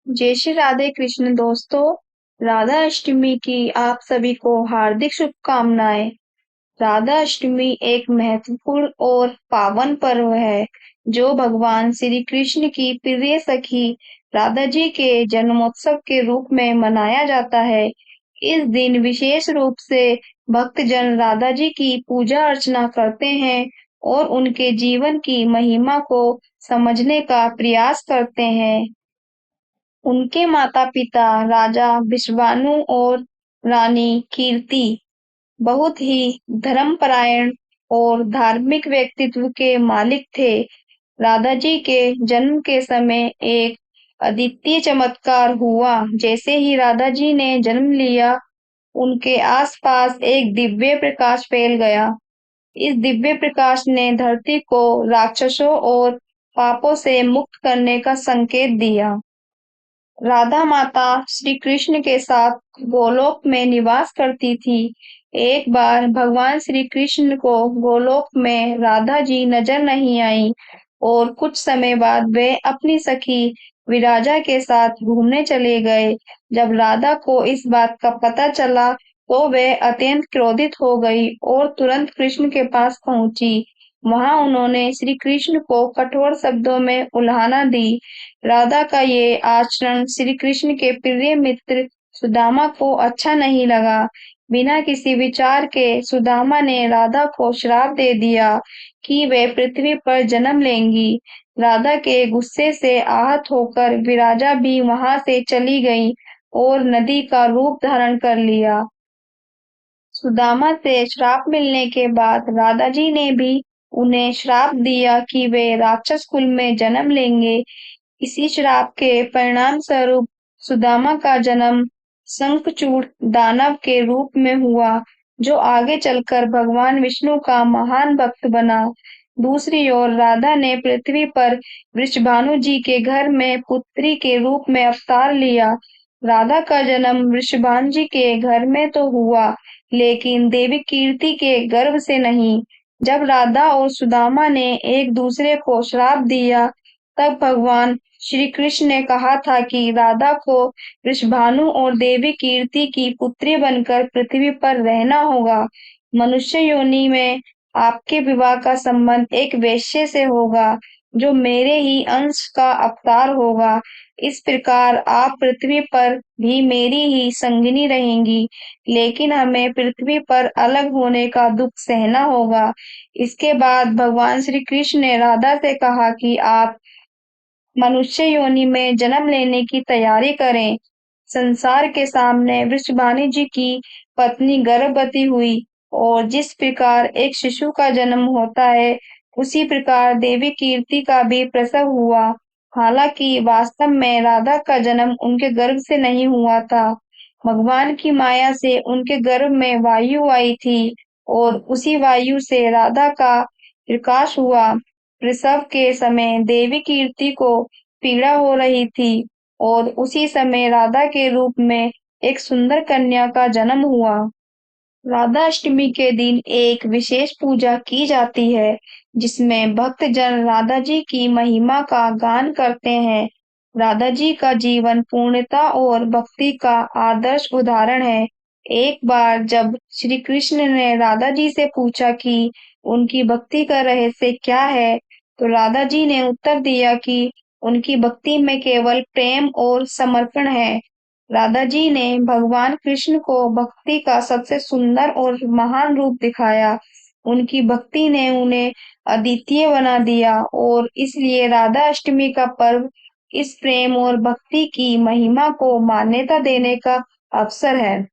जय श्री राधे कृष्ण दोस्तों। राधा अष्टमी की आप सभी को हार्दिक शुभकामनाएं। राधा अष्टमी एक महत्वपूर्ण और पावन पर्व है जो भगवान श्री कृष्ण की प्रिय सखी राधा जी के जन्मोत्सव के रूप में मनाया जाता है। इस दिन विशेष रूप से भक्तजन राधा जी की पूजा अर्चना करते हैं और उनके जीवन की महिमा को समझने का प्रयास करते हैं। उनके माता-पिता राजा विश्वानु और रानी कीर्ति बहुत ही धर्मपरायण और धार्मिक व्यक्तित्व के मालिक थे। राधा जी के जन्म के समय एक अद्वितीय चमत्कार हुआ। जैसे ही राधा जी ने जन्म लिया, उनके आसपास एक दिव्य प्रकाश फैल गया। इस दिव्य प्रकाश ने धरती को राक्षसों और पापों से मुक्त करने का संकेत दिया। राधा माता श्री कृष्ण के साथ गोलोक में निवास करती थी। एक बार भगवान श्री कृष्ण को गोलोक में राधा जी नजर नहीं आई और कुछ समय बाद वे अपनी सखी विराजा के साथ घूमने चले गए। जब राधा को इस बात का पता चला तो वे अत्यंत क्रोधित हो गई और तुरंत कृष्ण के पास पहुंची। वहां उन्होंने श्री कृष्ण को कठोर शब्दों में उल्हाना दी। राधा का ये आचरण श्री कृष्ण के प्रिय मित्र सुदामा को अच्छा नहीं लगा। बिना किसी विचार के सुदामा ने राधा को श्राप दे दिया कि वे पृथ्वी पर जन्म लेंगी। राधा के गुस्से से आहत होकर विराजा भी वहां से चली गई और नदी का रूप धारण कर लिया। सुदामा से श्राप मिलने के बाद राधा जी ने भी उन्हें श्राप दिया कि वे राक्षस कुल में जन्म लेंगे। इसी श्राप के परिणाम स्वरूप सुदामा का जन्म शंखचूड़ दानव के रूप में हुआ, जो आगे चलकर भगवान विष्णु का महान भक्त बना। दूसरी ओर राधा ने पृथ्वी पर वृषभानु जी के घर में पुत्री के रूप में अवतार लिया। राधा का जन्म वृषभानु जी के घर में तो हुआ, लेकिन देवी कीर्ति के गर्भ से नहीं। जब राधा और सुदामा ने एक दूसरे को श्राप दिया, तब भगवान श्री कृष्ण ने कहा था कि राधा को वृषभानु और देवी कीर्ति की पुत्री बनकर पृथ्वी पर रहना होगा। मनुष्य योनि में आपके विवाह का संबंध एक वेश्या से होगा, जो मेरे ही अंश का अवतार होगा। इस प्रकार आप पृथ्वी पर भी मेरी ही संगिनी रहेंगी, लेकिन हमें पृथ्वी पर अलग होने का दुख सहना होगा। इसके बाद भगवान श्री कृष्ण ने राधा से कहा कि आप मनुष्य योनि में जन्म लेने की तैयारी करें। संसार के सामने वृषभानु जी की पत्नी गर्भवती हुई और जिस प्रकार एक शिशु का जन्म होता है, उसी प्रकार देवी कीर्ति का भी प्रसव हुआ। हालांकि वास्तव में राधा का जन्म उनके गर्भ से नहीं हुआ था। भगवान की माया से उनके गर्भ में वायु आई थी और उसी वायु से राधा का विकास हुआ। प्रसव के समय देवी कीर्ति को पीड़ा हो रही थी और उसी समय राधा के रूप में एक सुंदर कन्या का जन्म हुआ। राधा अष्टमी के दिन एक विशेष पूजा की जाती है, जिसमें भक्तजन राधा जी की महिमा का गान करते हैं। राधा जी का जीवन पूर्णता और भक्ति का आदर्श उदाहरण है। एक बार जब श्री कृष्ण ने राधा जी से पूछा कि उनकी भक्ति का रहस्य क्या है, तो राधा जी ने उत्तर दिया कि उनकी भक्ति में केवल प्रेम और समर्पण है। राधा जी ने भगवान कृष्ण को भक्ति का सबसे सुंदर और महान रूप दिखाया। उनकी भक्ति ने उन्हें अद्वितीय बना दिया और इसलिए राधा अष्टमी का पर्व इस प्रेम और भक्ति की महिमा को मान्यता देने का अवसर है।